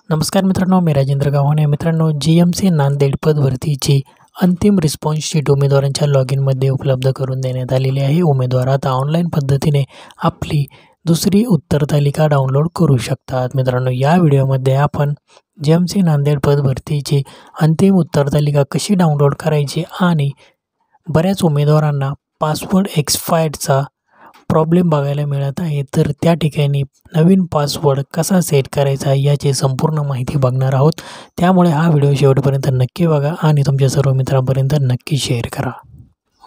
नमस्कार मित्रांनो, मी राजेंद्र गावणे. मित्रांनो, GMC नांदेड पदभरतीची अंतिम रिस्पॉन्स शीट उमेदवारांच्या लॉग इनमध्ये उपलब्ध करून देण्यात आलेली आहे. उमेदवार आता ऑनलाईन पद्धतीने आपली दुसरी उत्तर तालिका डाउनलोड करू शकतात. मित्रांनो, या व्हिडिओमध्ये आपण GMC नांदेड पदभरतीची अंतिम उत्तर तालिका कशी डाउनलोड करायची आणि बऱ्याच उमेदवारांना पासवर्ड एक्सपायर्डचा प्रॉब्लेम बघायला मिळत आहे, तर त्या ठिकाणी नवीन पासवर्ड कसा सेट करायचा याची संपूर्ण माहिती बघणार आहोत. त्यामुळे हा व्हिडिओ शेवटपर्यंत नक्की बघा आणि तुमच्या सर्व मित्रांपर्यंत नक्की शेअर करा.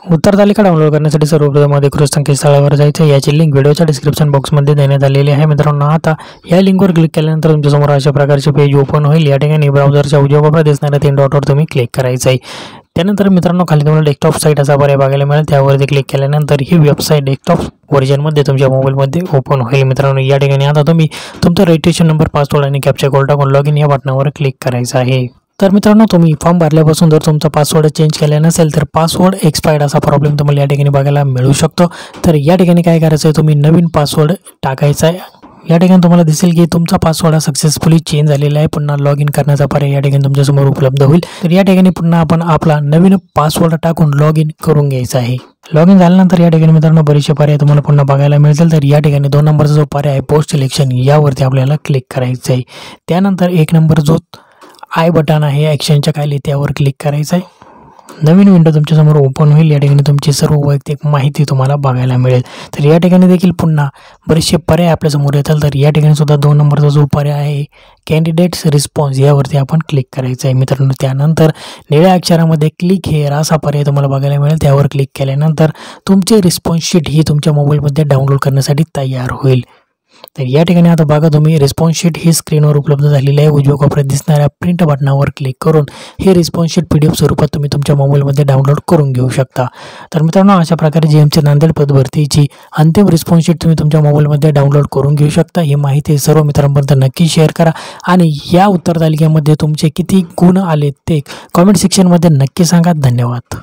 उत्तर तालिका डाउनलोड करण्यासाठी सर्वप्रथम अधिकृत संकेतस्थळावर जायचं. याची लिंक व्हिडिओच्या डिस्क्रिप्शन बॉक्समध्ये देण्यात आलेली आहे. मित्रांनो, आता या लिंकवर क्लिक केल्यानंतर तुमच्यासमोर अशा प्रकारचे पेज ओपन होईल. या ठिकाणी ब्राउझरच्या उजव्या कोपऱ्यात दिसणाऱ्या 3 डॉटवर तुम्ही क्लिक करायचं आहे. त्यानंतर मित्रांनो, खाली तुम्हाला डेस्कटॉप साईट असा पर्याय बघायला मिळेल. त्यावरती क्लिक केल्यानंतर ही वेबसाईट डेस्कटॉप व्हर्जनमध्ये तुमच्या मोबाईलमध्ये ओपन होईल. मित्रांनो, या ठिकाणी आता तुम्ही तुमचा रजिस्ट्रेशन नंबर, पासवर्ड आणि कॅप्चा कोड टाकून लॉग इन या बटनावर क्लिक करायचं आहे. तर मित्रांनो, तुम्ही फॉर्म भरल्यापासून जर तुमचा पासवर्ड चेंज केला नसेल तर पासवर्ड एक्सपायर्ड असा प्रॉब्लेम तुम्हाला या ठिकाणी बघायला मिळू शकतो. तर या ठिकाणी काय करायचं आहे, तुम्ही नवीन पासवर्ड टाकायचा आहे. या ठिकाणी तुम्हाला दिसेल की तुमचा पासवर्ड हा सक्सेसफुली चेंज झालेला आहे. पुन्हा लॉग इन करण्याचा पर्याय या ठिकाणी तुमच्यासमोर उपलब्ध होईल. तर या ठिकाणी पुन्हा आपण आपला नवीन पासवर्ड टाकून लॉग इन करून घ्यायचा आहे. लॉग इन झाल्यानंतर या ठिकाणी मित्रांनो बरेचसे पर्याय तुम्हाला पुन्हा बघायला मिळतील. तर या ठिकाणी 2 नंबरचा जो पर्याय आहे पोस्ट सिलेक्शन, यावरती आपल्याला क्लिक करायचं आहे. त्यानंतर 1 नंबर जो आय बटन आहे ॲक्शनच्या खाली, त्यावर क्लिक करायचं आहे. नवीन विंडो तुमच्यासमोर ओपन होईल. या ठिकाणी तुमची सर्व वैयक्तिक माहिती तुम्हाला बघायला मिळेल. तर या ठिकाणी देखील पुन्हा बरेचसे पर्याय आपल्यासमोर येतील. तर या ठिकाणी सुद्धा 2 नंबरचा जो पर्याय आहे कॅन्डिडेट्स रिस्पॉन्स, यावरती आपण क्लिक करायचं आहे. मित्रांनो, त्यानंतर निळ्या अक्षरामध्ये क्लिक हेअर असा पर्याय तुम्हाला बघायला मिळेल. त्यावर क्लिक केल्यानंतर तुमची रिस्पॉन्स शीट ही तुमच्या मोबाईलमध्ये डाउनलोड करण्यासाठी तयार होईल. तर या ठिकाणी आता बघा, तुम्ही रिस्पॉन्स शीट ही स्क्रीनवर उपलब्ध झालेली आहे. उजव्या कोपऱ्यात दिसणाऱ्या प्रिंट बटनावर क्लिक करून हे रिस्पॉन्स शीट PDF स्वरूपात तुम्ही तुमच्या मोबाईलमध्ये डाउनलोड करून घेऊ शकता. तर मित्रांनो, अशा प्रकारे GMC नांदेड पदभरतीची अंतिम रिस्पॉन्स शीट तुम्ही तुमच्या मोबाईलमध्ये डाउनलोड करून घेऊ शकता. ही माहिती सर्व मित्रांपर्यंत नक्की शेअर करा आणि या उत्तर तालिकेमध्ये तुमचे किती गुण आले ते कॉमेंट सेक्शनमध्ये नक्की सांगा. धन्यवाद.